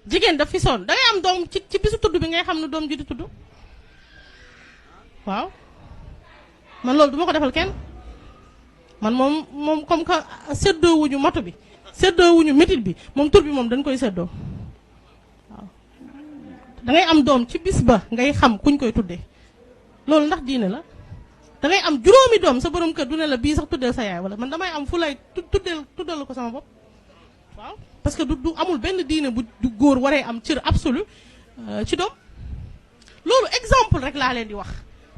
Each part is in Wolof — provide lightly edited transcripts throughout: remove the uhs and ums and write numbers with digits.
jigéen daf fi sonn da ngay am doom ci bisu tudd bi ngay xam ne doom ji di tudd waaw man loolu duma ko defal kenn man moom comme que séddoo wuñu moto bi séddoo wuñu métit bi moom tur bi moom dañ koy séddoo waaw da ngay am doom ci bis ba ngay xam kuñ koy tuddee loolu ndax diine la da ngay am juróomi doom sa borom kër du ne la bii sax tuddeel sa yaay wala man damay am fu lay tuddal ko sama bopp waaw parce que du amul benn diine bu du góor waree am cër absolu ci doom loolu exemple rek laa leen di wax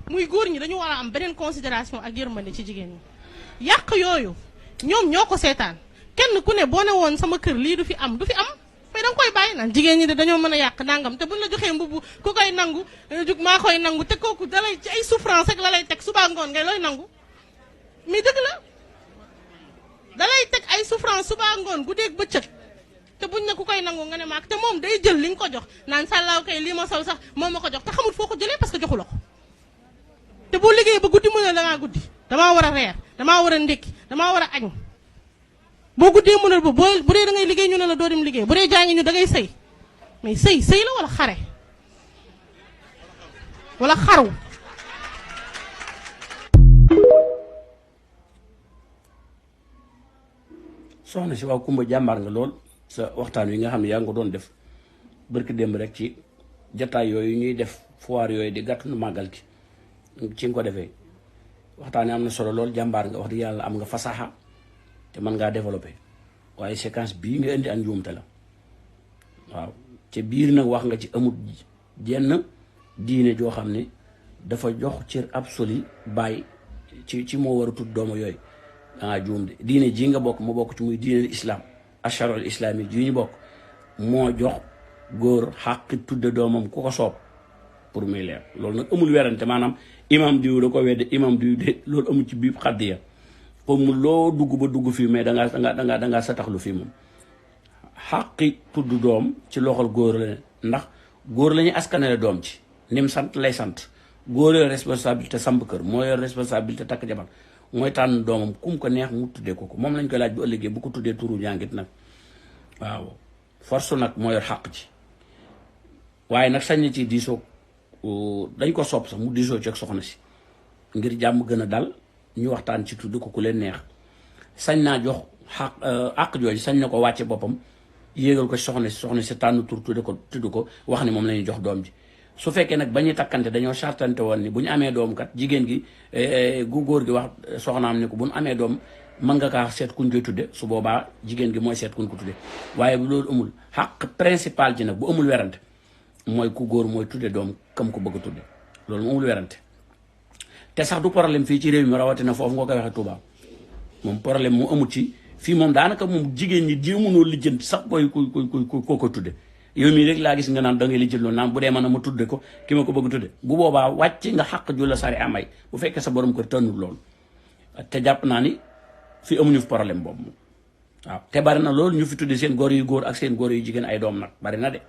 muy góor ñi dañu war a am beneen considération ak yërmande ci jigéen ñi yàq yooyu ñoom ñoo ko seetaan kenn ku ne boo ne woon sama kër lii du fi am mais danga koy bàyyi naan jigéen ñi de dañoo mën a yàq nangam te buñ la joxee mbubu ku koy nangu jug maa koy nangu te kooku dalay ci ay souffrance rek la lay teg suba ngoon ngay looy nangu mais dëgg la dalay teg ay souffrance suba ngoon guddeeg bëccëg te buñ ne ku koy nangu nga ne maak te moom day jël li nga ko jox naan sàllaaw kay lii ma sol sax moom ma ko jox te xamul foo ko jëlee parce que joxu la ko te boo liggéey ba guddi mu ne dangaa guddi damaa war a reer damaa war a ndékki damaa war a añ boo guddee mënal ba bu dee da ngay liggéey ñu ne la doo dem liggéey bu dee jàngi ñu da ngay sëy mais sëy la wala xare wala xaru soxna si waaw Kumba jàmbaar nga lool sa waxtaan wi nga xam ne yaa ngi ko doon def barki démb rek ci jataay yooyu ñuy def foire yooyu di gàttanu màggal gi ci nga ko defee waxtaan wi am na solo lool jàmbaar nga wax di yàlla am nga fasaxa te mën ngaa développé waaye séquence bii nga indi ak njuumte la waaw te biir nag wax nga ci amul jenn diine joo xam ne dafa jox cër absolu bàyyi ci moo war a tudd doomu yooyu dangaa juum de diine ji nga bokk mu bokk ci muy diine islam asharul islami ji ñu bokk moo jox góor xàqi tudde doomam ku ko soob pour muy leer loolu nag amul werante maanaam imam diw da ko wedde imam diw de loolu amul ci biir xaddiya comme loo dugg ba dugg fii mais dangaa sataxlu fii moom xàqi tudd doom ci loxol góor la ndax góor la ñuy askanale doom ci nim sant lay sant góor yor responsabilité samp kër moo yor responsabilité takk jabar mooy tànn doomam kum ko neex mu tuddee ko moom lañ koy laaj bu ëllëgee bu ko tuddee turu jàngit nag waaw force nag moo yor xàq ci waaye nag sañ na ci diisoo dañ ko sopp sax mu diisoo ci ak soxna si ngir jàmm gën a dal ñu waxtaan ci tudd ko ku leen neex sañ naa jox àq jooju sañ na ko wàcce boppam yéegal ko soxna si tànn tur tudd ko wax ni moom la ñuy jox doom ji su fekkee nag ba ñuy takkante dañoo sartante woon ni bu ñu amee doom kat jigéen gi gu góor gi wax soxnaam ni ko bu ñu amee doom mën nga kaa seet kuñ koy tudde su boobaa jigéen gi mooy seet kuñ ko tudde waaye bu loolu amul xaq principal ji nag bu amul werante mooy ku góor mooy tudde doom kam ko bëgg a tudde loolu mu amul werante te sax du problème fii ci réew mi rawatina foofu nga koy waxee Touba moom problème mu amul ci fii moom daanaka moom jigéen ñi jéemunoo lijjanti sax booy ko ko tudde yow mii rek laa gis nga naan da ngay lijjanti loolu naan bu dee mën a ma tudde ko ki ma ko bëgg tudde bu boobaa wàcc nga xàq ju la sari amay bu fekkee sa borom kër tënnul loolu te jàpp naa ni fii amuñu fi problème boobu moom waaw te bari na loolu ñu fi tudde seen góor yu góor ak seen góor yu jigéen ay doom nag bari na de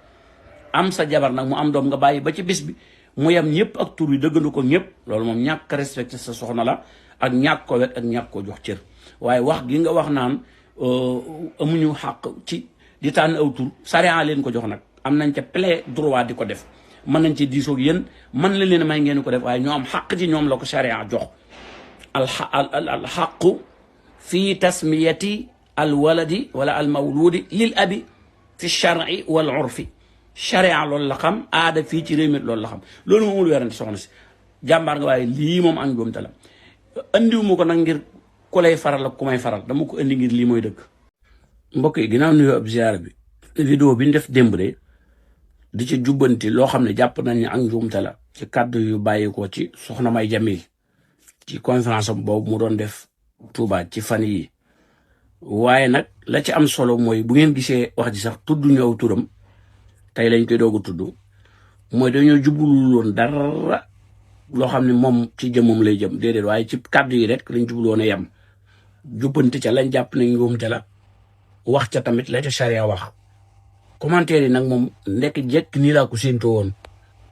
am sa jabar nag mu am doom nga bàyyi ba ci bis bi mu yem ñëpp ak tur yi dëggandu ko ñëpp loolu moom ñàkk respecté sa soxna la ak ñàkk ko wet ak ñàkk ko jox cër waaye wax gi nga wax naan amuñu xàq ci di tànn aw tur sariya leen ko jox nag am nañ ca plein droit di ko def mën nañ ci diisoog yéen mën la leen may ngeen ko def waaye ñoo am xàq ci ñoom la ko sariya jox al xaqu fi tasmiyati al waladi wala al mawludi lil abi fi shar'i wal urfi sariya loolu la xam aada fii ci réew mi loolu la xam loolu moomul weerante soxna si jàmbaar nga waaye lii moom ak njuumte la andiwuma ko nag ngir ku lay faral ak ku may faral dama ko indi ngir lii mooy dëgg mbokk yi ginnaaw nuyoo ab ziyaara bi vidéo bi ñu def démb de di ci jubbanti loo xam ne jàpp nañ ne ak njuumte la ci kàddu yu bàyyi ko ci soxna May Jamil ci conférence am boobu mu doon def Touba ci fan yi waaye nag la ci am solo mooy bu ngeen gisee wax ji sax tudd ñu aw turam tey lañ koy doog a tudd mooy dañoo jublu woon dara loo xam ne moom ci jëmmam lay jëm déedéet waaye ci kàddu yi rek lañ jublu woon a yem jubbanti ca lañ jàpp ne njuumte la wax ca tamit la ca charia wax commentaire yi nag moom ndekk jekk nii laa ko séentoo woon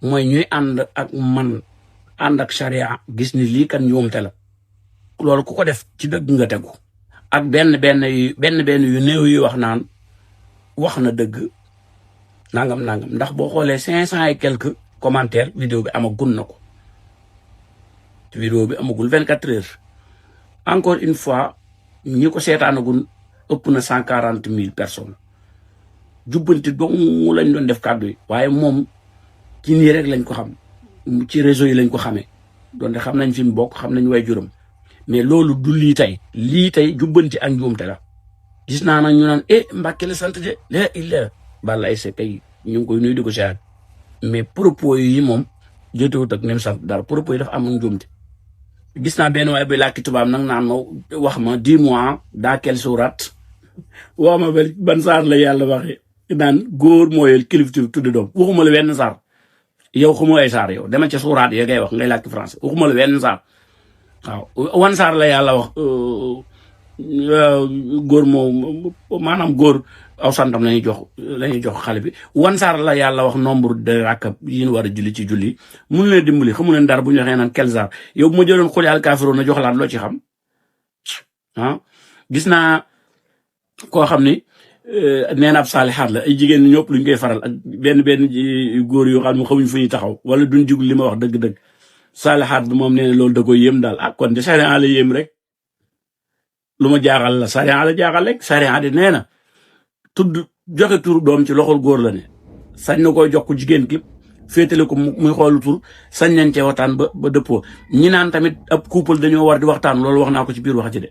mooy ñuy ànd ak man ànd ak charia gis ni lii kan njuumte la loolu ku ko def ci dëgg nga tegu ak benn yu néew yi wax naan wax na dëgg nangam ndax boo xoolee 500 et quelques commentaires vidéo bi amagul na ko vidéo bi amagul 24 heures encore une fois ñi ko seetaanagul ëpp na 140 000 personnes jubbanti dong lañ doon def kàddu yi waaye moom ci nii rek lañ ko xam ci réseau yi lañ ko xamee donte xam nañ fi mu bokk xam nañ way juram mais loolu du lii tey jubbanti ak njuumte la gis naa nag ñu naan Mbàkke la sant de la illa Balla Aïssa kay ñu ngi koy nuyu di ko siyaat mais propos yi moom jotewut ak nem sant dara propos yi dafa am njuumte gis naa benn waaye bi làkki tubaab nag naan ma wax ma 10 mois dans quelle sourate wax ma ban saar la yàlla waxee naan góor mooyel kilifteef tudde doom waxuma la wenn saar yow xamoo ay saar yow dama ca suuraat ya ngay wax ngay làkki français waxuma la wenn saar waaw wan saar la yàlla wax góor moo maanaam góor aw santam lañuy jox xale bi wan saar la yàlla wax nombre de rakka yi ñu war a julli ci julli mun leen dimbali xamu leen dara bu ñu waxee naan quel saar yow bu ma jëloon xul yàlla kaafiroon na jox laat loo ci xam gis naa koo xam ni nee na ab saalixaat la ay jigéen ñëpp luñ koy faral ak benn góor yoo xam ne xamuñ fu ñuy taxaw wala duñ jugul li ma wax dëgg-dëgg saalixaat bi moom nee na loolu da koy yéem daal kon de sariya la yéem rek lu ma jaaxal la sariya la jaaxal rek sariya di nee na tudd joxe tur doom ci loxol góor la ne sañ na koy jox ko jigéen ki féetale ko muy xoolu tur sañ nañ cee waxtaan ba dëppoo ñi naan tamit ab couple dañoo war di waxtaan loolu wax naa ko ci biir wax ci de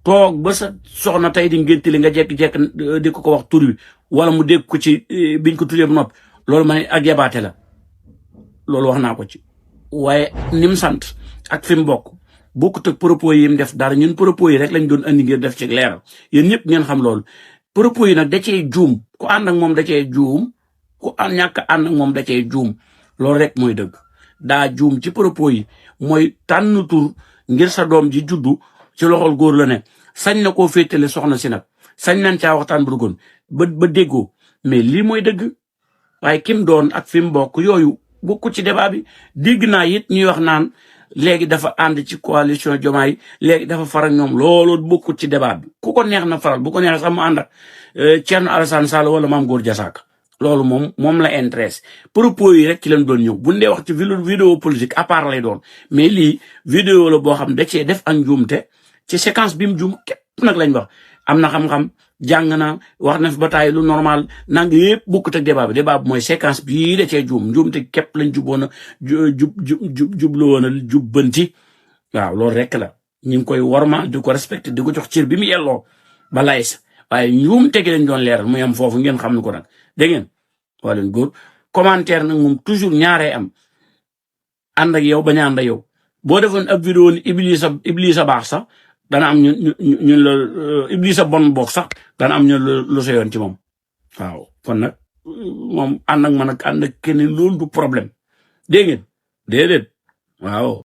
toog ba sa soxna tey di ngénti li nga jekki-jekk di ko wax tur bi wala mu dégg ko ci biñ ko tuddee ba noppi loolu ma ne ak yabaate la loolu wax naa ko ci waaye ni mu sant ak fi mu bokk bokkut ak propos yi mu def dara ñun propos yi rek lañ doon andi ngir def ci leeral yéen ñëpp ngeen xam loolu propos yi nag da cee juum ku ànd ak moom da cee juum ku ñàkk ànd ak moom da cee juum loolu rek mooy dëgg daa juum ci propos yi mooy tànn tur ngir sa doom ji juddu ci loxol góor la ne sañ na koo féetale soxna si nag sañ nañ caa waxtaan bu duggoon ba déggoo mais lii mooy dëgg waaye kim doon ak fi mu bokk yooyu bokku ci débat bi dégg naa it ñuy wax naan léegi dafa ànd ci coalition Diomaye léegi dafa faral ñoom loolu bokkut ci débat bi ku ko neex na faral bu ko neex sax mu ànd ak Thierno Alassane Sall wala Mame Gor Diazaka loolu moom la intéresse propos yi rek ci leen doon ñëw bu dee wax ci vidéo politique à part lay doon mais lii vidéo la boo xam da cee def ak njuumte ci séquence bi mu juum képp nag lañ wax am na xam-xam jàng na wax na fi bataay lu normal nang yëpp bokkut ak débat bi mooy séquence bii da cee juum njuumte képp lañ juboon a jublu woon a jubbanti waaw loolu rek la ñu ngi koy warma di ko respecté di ko jox cër bi mu yelloo Balla Aïssa waaye njuumte gi lañ doon leeral muy am foofu ngeen xam ni ko nag dégg ngeen waa leen góor commentaire nag moom toujours ñaaree am ànd ak yow bañ a ànd ak yow boo defoon ab vidéo ni Iblisa baax sax dana am ñun la Iblisa bon boog sax dana am ñu lu sa yoon ci moom waaw kon nag moom ànd ak man ak ànd ak keneen loolu du problème dégg ngeen déedéet waaw